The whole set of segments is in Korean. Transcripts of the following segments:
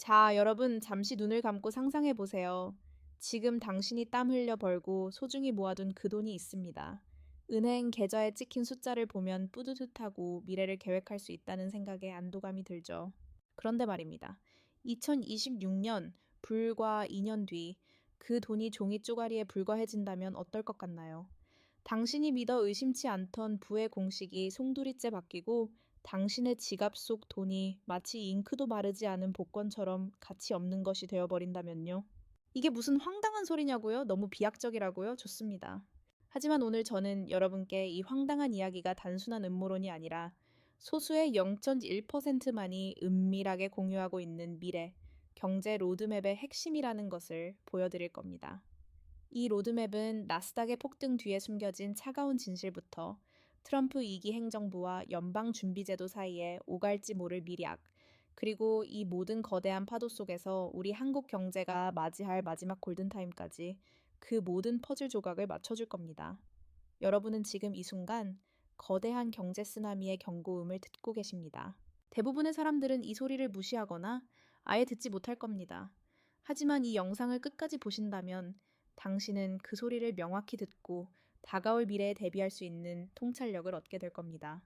자, 여러분, 잠시 눈을 감고 상상해 보세요. 지금 당신이 땀 흘려 벌고 소중히 모아둔 그 돈이 있습니다. 은행 계좌에 찍힌 숫자를 보면 뿌듯하고 미래를 계획할 수 있다는 생각에 안도감이 들죠. 그런데 말입니다. 2026년, 불과 2년 뒤, 그 돈이 종이 쪼가리에 불과해진다면 어떨 것 같나요? 당신이 믿어 의심치 않던 부의 공식이 송두리째 바뀌고 당신의 지갑 속 돈이 마치 잉크도 마르지 않은 복권처럼 가치 없는 것이 되어버린다면요. 이게 무슨 황당한 소리냐고요? 너무 비약적이라고요? 좋습니다. 하지만 오늘 저는 여러분께 이 황당한 이야기가 단순한 음모론이 아니라 소수의 0.1%만이 은밀하게 공유하고 있는 미래, 경제 로드맵의 핵심이라는 것을 보여드릴 겁니다. 이 로드맵은 나스닥의 폭등 뒤에 숨겨진 차가운 진실부터 트럼프 2기 행정부와 연방준비제도 사이에 오갈지 모를 미략, 그리고 이 모든 거대한 파도 속에서 우리 한국 경제가 맞이할 마지막 골든타임까지 그 모든 퍼즐 조각을 맞춰줄 겁니다. 여러분은 지금 이 순간 거대한 경제 쓰나미의 경고음을 듣고 계십니다. 대부분의 사람들은 이 소리를 무시하거나 아예 듣지 못할 겁니다. 하지만 이 영상을 끝까지 보신다면 당신은 그 소리를 명확히 듣고 다가올 미래에 대비할 수 있는 통찰력을 얻게 될 겁니다.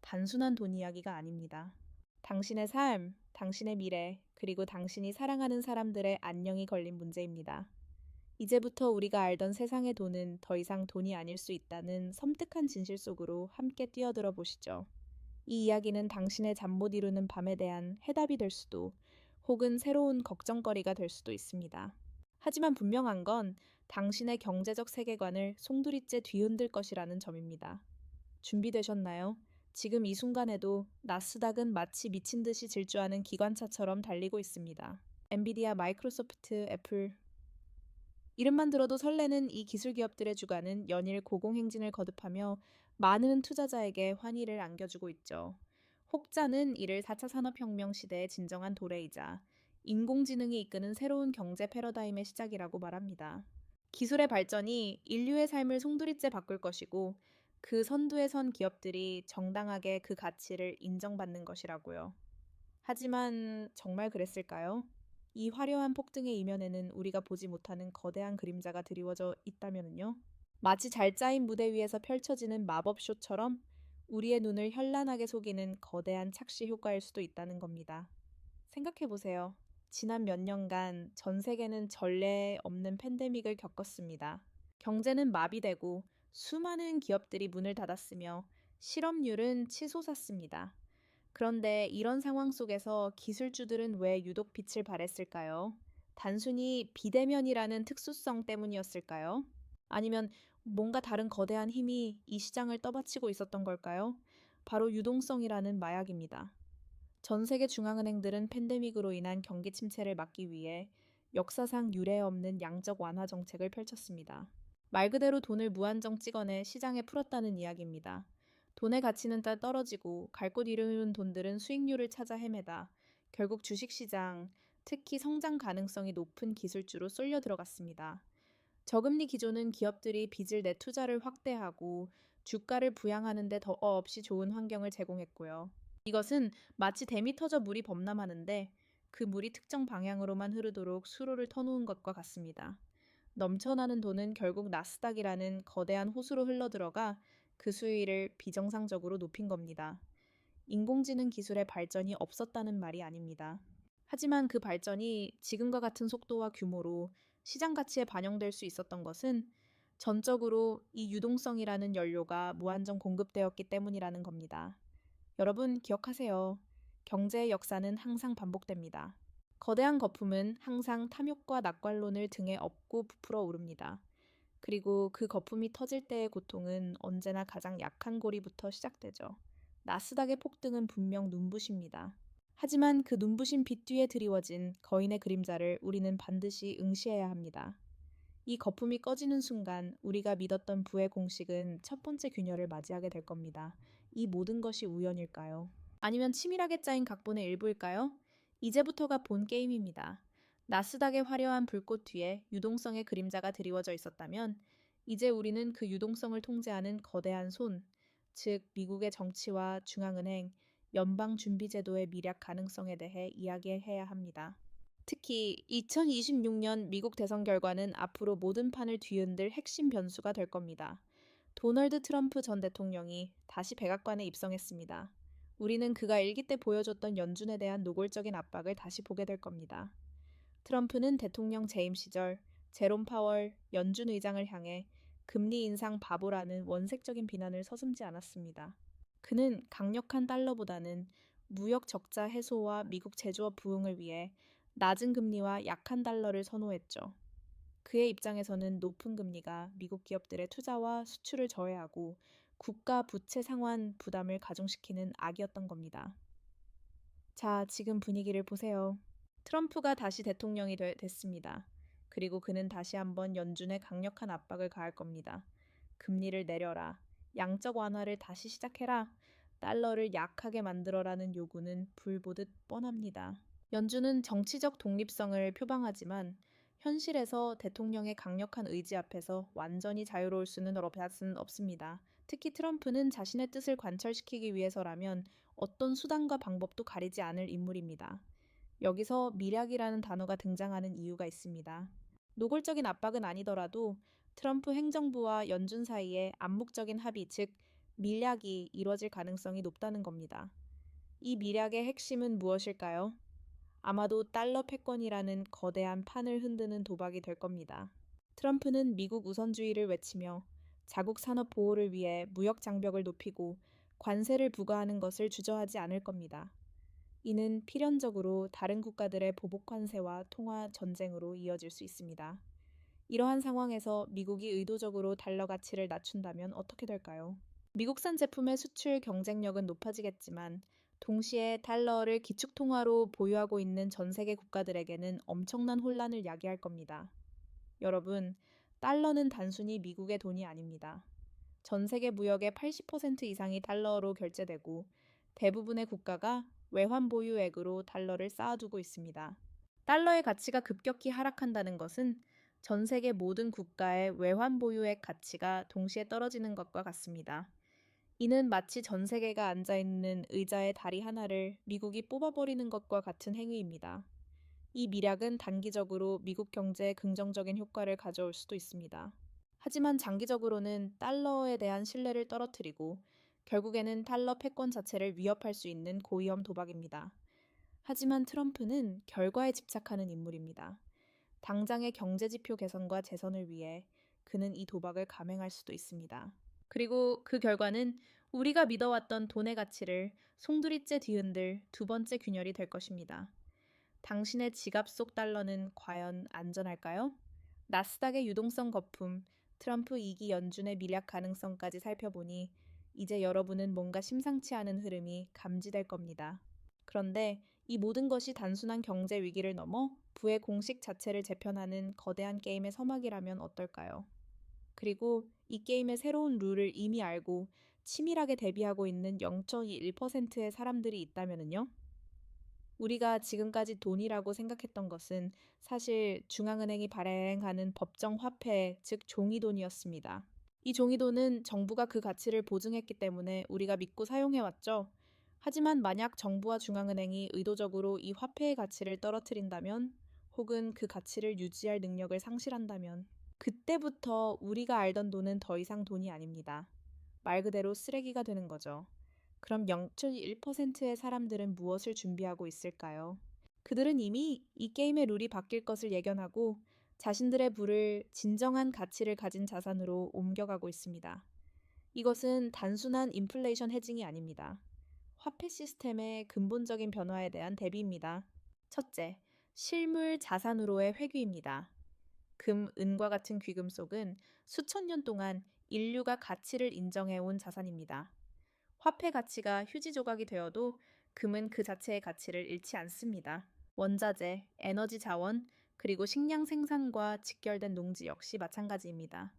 단순한 돈 이야기가 아닙니다. 당신의 삶, 당신의 미래, 그리고 당신이 사랑하는 사람들의 안녕이 걸린 문제입니다. 이제부터 우리가 알던 세상의 돈은 더 이상 돈이 아닐 수 있다는 섬뜩한 진실 속으로 함께 뛰어들어 보시죠. 이 이야기는 당신의 잠 못 이루는 밤에 대한 해답이 될 수도, 혹은 새로운 걱정거리가 될 수도 있습니다. 하지만 분명한 건 당신의 경제적 세계관을 송두리째 뒤흔들 것이라는 점입니다. 준비되셨나요? 지금 이 순간에도 나스닥은 마치 미친 듯이 질주하는 기관차처럼 달리고 있습니다. 엔비디아, 마이크로소프트, 애플, 이름만 들어도 설레는 이 기술 기업들의 주가는 연일 고공행진을 거듭하며 많은 투자자에게 환희를 안겨주고 있죠. 혹자는 이를 4차 산업혁명 시대의 진정한 도래이자 인공지능이 이끄는 새로운 경제 패러다임의 시작이라고 말합니다. 기술의 발전이 인류의 삶을 송두리째 바꿀 것이고 그 선두에 선 기업들이 정당하게 그 가치를 인정받는 것이라고요. 하지만 정말 그랬을까요? 이 화려한 폭등의 이면에는 우리가 보지 못하는 거대한 그림자가 드리워져 있다면요. 마치 잘 짜인 무대 위에서 펼쳐지는 마법쇼처럼 우리의 눈을 현란하게 속이는 거대한 착시 효과일 수도 있다는 겁니다. 생각해 보세요. 지난 몇 년간 전 세계는 전례 없는 팬데믹을 겪었습니다. 경제는 마비되고 수많은 기업들이 문을 닫았으며 실업률은 치솟았습니다. 그런데 이런 상황 속에서 기술주들은 왜 유독 빛을 발했을까요? 단순히 비대면이라는 특수성 때문이었을까요? 아니면 뭔가 다른 거대한 힘이 이 시장을 떠받치고 있었던 걸까요? 바로 유동성이라는 마약입니다. 전 세계 중앙은행들은 팬데믹으로 인한 경기 침체를 막기 위해 역사상 유례 없는 양적 완화 정책을 펼쳤습니다. 말 그대로 돈을 무한정 찍어내 시장에 풀었다는 이야기입니다. 돈의 가치는 떨어지고 갈 곳 잃은 돈들은 수익률을 찾아 헤매다 결국 주식시장, 특히 성장 가능성이 높은 기술주로 쏠려 들어갔습니다. 저금리 기조는 기업들이 빚을 내 투자를 확대하고 주가를 부양하는 데 더없이 좋은 환경을 제공했고요. 이것은 마치 댐이 터져 물이 범람하는데 그 물이 특정 방향으로만 흐르도록 수로를 터놓은 것과 같습니다. 넘쳐나는 돈은 결국 나스닥이라는 거대한 호수로 흘러들어가 그 수위를 비정상적으로 높인 겁니다. 인공지능 기술의 발전이 없었다는 말이 아닙니다. 하지만 그 발전이 지금과 같은 속도와 규모로 시장 가치에 반영될 수 있었던 것은 전적으로 이 유동성이라는 연료가 무한정 공급되었기 때문이라는 겁니다. 여러분 기억하세요. 경제의 역사는 항상 반복됩니다. 거대한 거품은 항상 탐욕과 낙관론을 등에 업고 부풀어 오릅니다. 그리고 그 거품이 터질 때의 고통은 언제나 가장 약한 고리부터 시작되죠. 나스닥의 폭등은 분명 눈부십니다. 하지만 그 눈부신 빛 뒤에 드리워진 거인의 그림자를 우리는 반드시 응시해야 합니다. 이 거품이 꺼지는 순간 우리가 믿었던 부의 공식은 첫 번째 균열을 맞이하게 될 겁니다. 이 모든 것이 우연일까요? 아니면 치밀하게 짜인 각본의 일부일까요? 이제부터가 본 게임입니다. 나스닥의 화려한 불꽃 뒤에 유동성의 그림자가 드리워져 있었다면 이제 우리는 그 유동성을 통제하는 거대한 손, 즉 미국의 정치와 중앙은행, 연방준비제도의 미략 가능성에 대해 이야기해야 합니다. 특히 2026년 미국 대선 결과는 앞으로 모든 판을 뒤흔들 핵심 변수가 될 겁니다. 도널드 트럼프 전 대통령이 다시 백악관에 입성했습니다. 우리는 그가 일기 때 보여줬던 연준에 대한 노골적인 압박을 다시 보게 될 겁니다. 트럼프는 대통령 재임 시절 제롬 파월 연준 의장을 향해 금리 인상 바보라는 원색적인 비난을 서슴지 않았습니다. 그는 강력한 달러보다는 무역 적자 해소와 미국 제조업 부흥을 위해 낮은 금리와 약한 달러를 선호했죠. 그의 입장에서는 높은 금리가 미국 기업들의 투자와 수출을 저해하고 국가 부채 상환 부담을 가중시키는 악이었던 겁니다. 자, 지금 분위기를 보세요. 트럼프가 다시 대통령이 됐습니다. 그리고 그는 다시 한번 연준에 강력한 압박을 가할 겁니다. 금리를 내려라. 양적 완화를 다시 시작해라. 달러를 약하게 만들어라는 요구는 불 보듯 뻔합니다. 연준은 정치적 독립성을 표방하지만 현실에서 대통령의 강력한 의지 앞에서 완전히 자유로울 수는 없습니다. 특히 트럼프는 자신의 뜻을 관철시키기 위해서라면 어떤 수단과 방법도 가리지 않을 인물입니다. 여기서 밀약이라는 단어가 등장하는 이유가 있습니다. 노골적인 압박은 아니더라도 트럼프 행정부와 연준 사이에 암묵적인 합의, 즉 밀약이 이뤄질 가능성이 높다는 겁니다. 이 밀약의 핵심은 무엇일까요? 아마도 달러 패권이라는 거대한 판을 흔드는 도박이 될 겁니다. 트럼프는 미국 우선주의를 외치며 자국 산업 보호를 위해 무역 장벽을 높이고 관세를 부과하는 것을 주저하지 않을 겁니다. 이는 필연적으로 다른 국가들의 보복 관세와 통화 전쟁으로 이어질 수 있습니다. 이러한 상황에서 미국이 의도적으로 달러 가치를 낮춘다면 어떻게 될까요? 미국산 제품의 수출 경쟁력은 높아지겠지만 동시에 달러를 기축통화로 보유하고 있는 전 세계 국가들에게는 엄청난 혼란을 야기할 겁니다. 여러분, 달러는 단순히 미국의 돈이 아닙니다. 전 세계 무역의 80% 이상이 달러로 결제되고 대부분의 국가가 외환 보유액으로 달러를 쌓아두고 있습니다. 달러의 가치가 급격히 하락한다는 것은 전 세계 모든 국가의 외환 보유액 가치가 동시에 떨어지는 것과 같습니다. 이는 마치 전 세계가 앉아있는 의자의 다리 하나를 미국이 뽑아버리는 것과 같은 행위입니다. 이 미락은 단기적으로 미국 경제에 긍정적인 효과를 가져올 수도 있습니다. 하지만 장기적으로는 달러에 대한 신뢰를 떨어뜨리고 결국에는 달러 패권 자체를 위협할 수 있는 고위험 도박입니다. 하지만 트럼프는 결과에 집착하는 인물입니다. 당장의 경제지표 개선과 재선을 위해 그는 이 도박을 감행할 수도 있습니다. 그리고 그 결과는 우리가 믿어왔던 돈의 가치를 송두리째 뒤흔들 두 번째 균열이 될 것입니다. 당신의 지갑 속 달러는 과연 안전할까요? 나스닥의 유동성 거품, 트럼프 2기 연준의 밀약 가능성까지 살펴보니 이제 여러분은 뭔가 심상치 않은 흐름이 감지될 겁니다. 그런데 이 모든 것이 단순한 경제 위기를 넘어 부의 공식 자체를 재편하는 거대한 게임의 서막이라면 어떨까요? 그리고 이 게임의 새로운 룰을 이미 알고 치밀하게 대비하고 있는 0.1%의 사람들이 있다면요? 우리가 지금까지 돈이라고 생각했던 것은 사실 중앙은행이 발행하는 법정 화폐, 즉 종이돈이었습니다. 이 종이돈은 정부가 그 가치를 보증했기 때문에 우리가 믿고 사용해왔죠. 하지만 만약 정부와 중앙은행이 의도적으로 이 화폐의 가치를 떨어뜨린다면 혹은 그 가치를 유지할 능력을 상실한다면 그때부터 우리가 알던 돈은 더 이상 돈이 아닙니다. 말 그대로 쓰레기가 되는 거죠. 그럼 0.1%의 사람들은 무엇을 준비하고 있을까요? 그들은 이미 이 게임의 룰이 바뀔 것을 예견하고 자신들의 부를 진정한 가치를 가진 자산으로 옮겨가고 있습니다. 이것은 단순한 인플레이션 헤징이 아닙니다. 화폐 시스템의 근본적인 변화에 대한 대비입니다. 첫째, 실물 자산으로의 회귀입니다. 금, 은과 같은 귀금속은 수천 년 동안 인류가 가치를 인정해온 자산입니다. 화폐 가치가 휴지 조각이 되어도 금은 그 자체의 가치를 잃지 않습니다. 원자재, 에너지 자원, 그리고 식량 생산과 직결된 농지 역시 마찬가지입니다.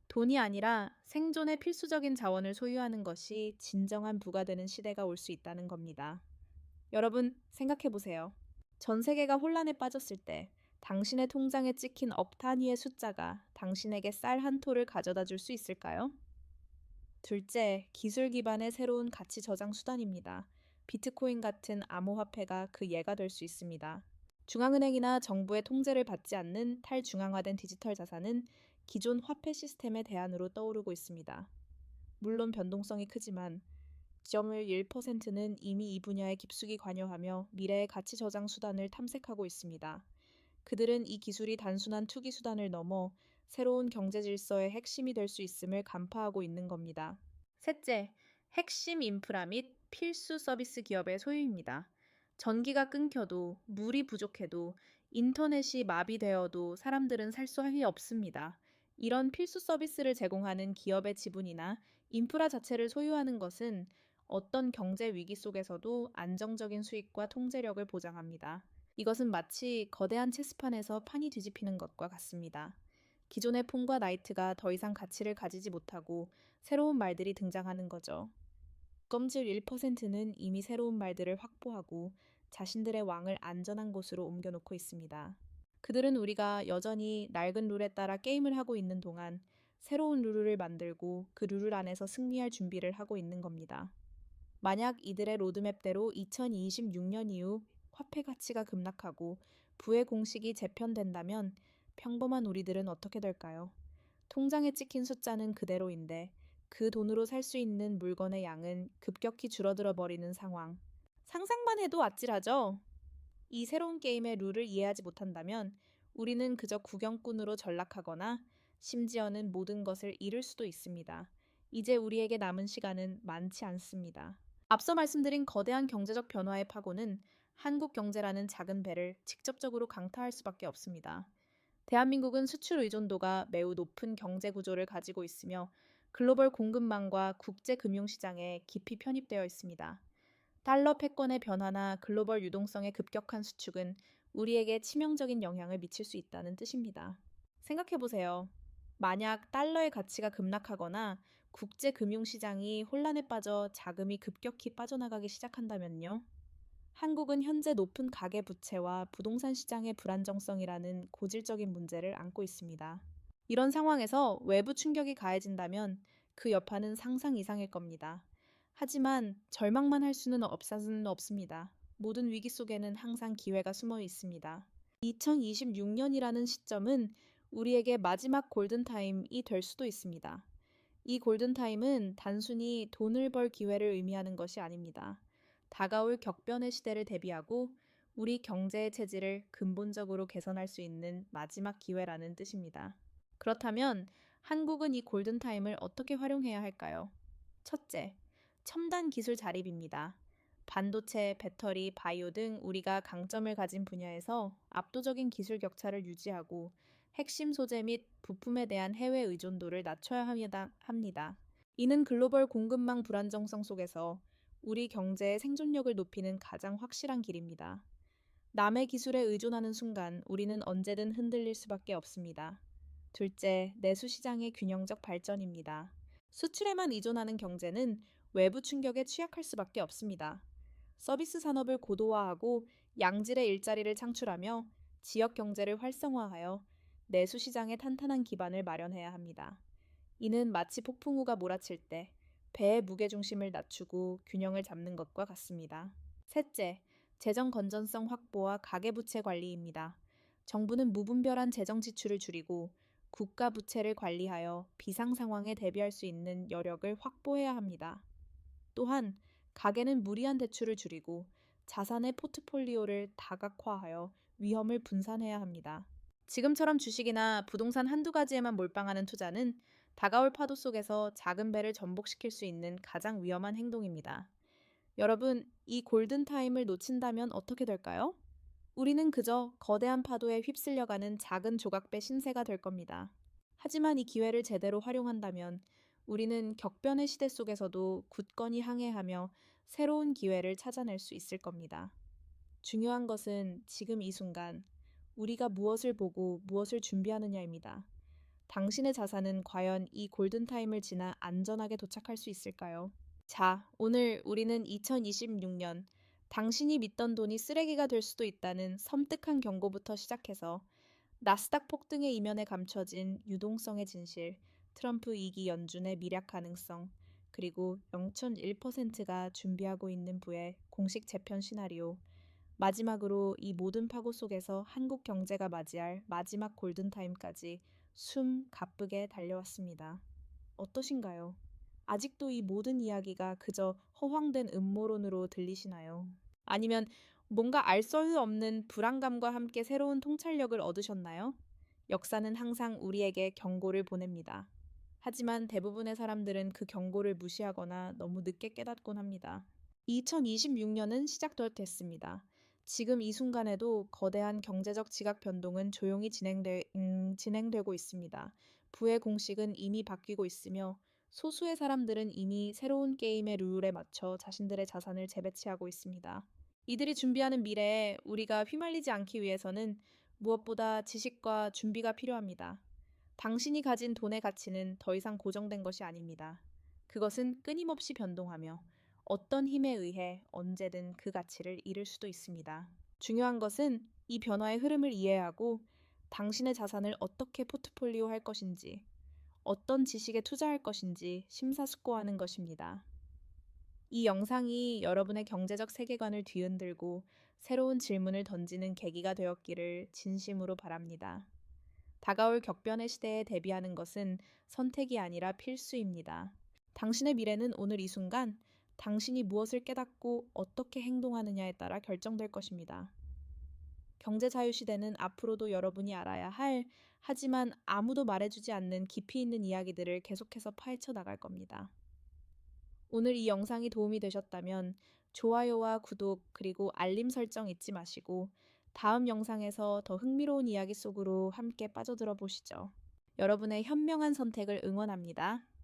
돈이 아니라 생존의 필수적인 자원을 소유하는 것이 진정한 부가 되는 시대가 올 수 있다는 겁니다. 여러분, 생각해 보세요. 전 세계가 혼란에 빠졌을 때 당신의 통장에 찍힌 억 단위의 숫자가 당신에게 쌀 한 톨을 가져다 줄 수 있을까요? 둘째, 기술 기반의 새로운 가치 저장 수단입니다. 비트코인 같은 암호화폐가 그 예가 될 수 있습니다. 중앙은행이나 정부의 통제를 받지 않는 탈중앙화된 디지털 자산은 기존 화폐 시스템의 대안으로 떠오르고 있습니다. 물론 변동성이 크지만 0.1%는 이미 이 분야에 깊숙이 관여하며 미래의 가치 저장 수단을 탐색하고 있습니다. 그들은 이 기술이 단순한 투기 수단을 넘어 새로운 경제 질서의 핵심이 될 수 있음을 간파하고 있는 겁니다. 셋째, 핵심 인프라 및 필수 서비스 기업의 소유입니다. 전기가 끊겨도, 물이 부족해도, 인터넷이 마비되어도 사람들은 살 수밖에 없습니다. 이런 필수 서비스를 제공하는 기업의 지분이나 인프라 자체를 소유하는 것은 어떤 경제 위기 속에서도 안정적인 수익과 통제력을 보장합니다. 이것은 마치 거대한 체스판에서 판이 뒤집히는 것과 같습니다. 기존의 폰과 나이트가 더 이상 가치를 가지지 못하고 새로운 말들이 등장하는 거죠. 검질 1%는 이미 새로운 말들을 확보하고 자신들의 왕을 안전한 곳으로 옮겨놓고 있습니다. 그들은 우리가 여전히 낡은 룰에 따라 게임을 하고 있는 동안 새로운 룰을 만들고 그 룰 안에서 승리할 준비를 하고 있는 겁니다. 만약 이들의 로드맵대로 2026년 이후 화폐 가치가 급락하고 부의 공식이 재편된다면 평범한 우리들은 어떻게 될까요? 통장에 찍힌 숫자는 그대로인데 그 돈으로 살 수 있는 물건의 양은 급격히 줄어들어 버리는 상황. 상상만 해도 아찔하죠? 이 새로운 게임의 룰을 이해하지 못한다면 우리는 그저 구경꾼으로 전락하거나 심지어는 모든 것을 잃을 수도 있습니다. 이제 우리에게 남은 시간은 많지 않습니다. 앞서 말씀드린 거대한 경제적 변화의 파고는 한국 경제라는 작은 배를 직접적으로 강타할 수밖에 없습니다. 대한민국은 수출 의존도가 매우 높은 경제 구조를 가지고 있으며 글로벌 공급망과 국제 금융시장에 깊이 편입되어 있습니다. 달러 패권의 변화나 글로벌 유동성의 급격한 수축은 우리에게 치명적인 영향을 미칠 수 있다는 뜻입니다. 생각해 보세요. 만약 달러의 가치가 급락하거나 국제 금융시장이 혼란에 빠져 자금이 급격히 빠져나가기 시작한다면요. 한국은 현재 높은 가계부채와 부동산 시장의 불안정성이라는 고질적인 문제를 안고 있습니다. 이런 상황에서 외부 충격이 가해진다면 그 여파는 상상 이상일 겁니다. 하지만 절망만 할 수는 없습니다. 모든 위기 속에는 항상 기회가 숨어 있습니다. 2026년이라는 시점은 우리에게 마지막 골든타임이 될 수도 있습니다. 이 골든타임은 단순히 돈을 벌 기회를 의미하는 것이 아닙니다. 다가올 격변의 시대를 대비하고 우리 경제의 체질을 근본적으로 개선할 수 있는 마지막 기회라는 뜻입니다. 그렇다면 한국은 이 골든타임을 어떻게 활용해야 할까요? 첫째, 첨단 기술 자립입니다. 반도체, 배터리, 바이오 등 우리가 강점을 가진 분야에서 압도적인 기술 격차를 유지하고 핵심 소재 및 부품에 대한 해외 의존도를 낮춰야 합니다. 이는 글로벌 공급망 불안정성 속에서 우리 경제의 생존력을 높이는 가장 확실한 길입니다. 남의 기술에 의존하는 순간 우리는 언제든 흔들릴 수밖에 없습니다. 둘째, 내수 시장의 균형적 발전입니다. 수출에만 의존하는 경제는 외부 충격에 취약할 수밖에 없습니다. 서비스 산업을 고도화하고 양질의 일자리를 창출하며 지역 경제를 활성화하여 내수 시장의 탄탄한 기반을 마련해야 합니다. 이는 마치 폭풍우가 몰아칠 때 배의 무게중심을 낮추고 균형을 잡는 것과 같습니다. 셋째, 재정 건전성 확보와 가계부채 관리입니다. 정부는 무분별한 재정 지출을 줄이고 국가 부채를 관리하여 비상 상황에 대비할 수 있는 여력을 확보해야 합니다. 또한 가계는 무리한 대출을 줄이고 자산의 포트폴리오를 다각화하여 위험을 분산해야 합니다. 지금처럼 주식이나 부동산 한두 가지에만 몰빵하는 투자는 다가올 파도 속에서 작은 배를 전복시킬 수 있는 가장 위험한 행동입니다. 여러분, 이 골든타임을 놓친다면 어떻게 될까요? 우리는 그저 거대한 파도에 휩쓸려가는 작은 조각배 신세가 될 겁니다. 하지만 이 기회를 제대로 활용한다면 우리는 격변의 시대 속에서도 굳건히 항해하며 새로운 기회를 찾아낼 수 있을 겁니다. 중요한 것은 지금 이 순간 우리가 무엇을 보고 무엇을 준비하느냐입니다. 당신의 자산은 과연 이 골든타임을 지나 안전하게 도착할 수 있을까요? 자, 오늘 우리는 2026년 당신이 믿던 돈이 쓰레기가 될 수도 있다는 섬뜩한 경고부터 시작해서 나스닥 폭등의 이면에 감춰진 유동성의 진실, 트럼프 2기 연준의 미략 가능성, 그리고 0.1%가 준비하고 있는 부의 공식 재편 시나리오, 마지막으로 이 모든 파고 속에서 한국 경제가 맞이할 마지막 골든타임까지 숨 가쁘게 달려왔습니다. 어떠신가요? 아직도 이 모든 이야기가 그저 허황된 음모론으로 들리시나요? 아니면 뭔가 알 수 없는 불안감과 함께 새로운 통찰력을 얻으셨나요? 역사는 항상 우리에게 경고를 보냅니다. 하지만 대부분의 사람들은 그 경고를 무시하거나 너무 늦게 깨닫곤 합니다. 2026년은 시작됐습니다. 지금 이 순간에도 거대한 경제적 지각 변동은 조용히 진행되고 있습니다. 부의 공식은 이미 바뀌고 있으며 소수의 사람들은 이미 새로운 게임의 룰에 맞춰 자신들의 자산을 재배치하고 있습니다. 이들이 준비하는 미래에 우리가 휘말리지 않기 위해서는 무엇보다 지식과 준비가 필요합니다. 당신이 가진 돈의 가치는 더 이상 고정된 것이 아닙니다. 그것은 끊임없이 변동하며 어떤 힘에 의해 언제든 그 가치를 잃을 수도 있습니다. 중요한 것은 이 변화의 흐름을 이해하고 당신의 자산을 어떻게 포트폴리오 할 것인지, 어떤 지식에 투자할 것인지 심사숙고하는 것입니다. 이 영상이 여러분의 경제적 세계관을 뒤흔들고 새로운 질문을 던지는 계기가 되었기를 진심으로 바랍니다. 다가올 격변의 시대에 대비하는 것은 선택이 아니라 필수입니다. 당신의 미래는 오늘 이 순간 당신이 무엇을 깨닫고 어떻게 행동하느냐에 따라 결정될 것입니다. 경제 자유 시대는 앞으로도 여러분이 알아야 할, 하지만 아무도 말해주지 않는 깊이 있는 이야기들을 계속해서 파헤쳐 나갈 겁니다. 오늘 이 영상이 도움이 되셨다면 좋아요와 구독 그리고 알림 설정 잊지 마시고 다음 영상에서 더 흥미로운 이야기 속으로 함께 빠져들어 보시죠. 여러분의 현명한 선택을 응원합니다.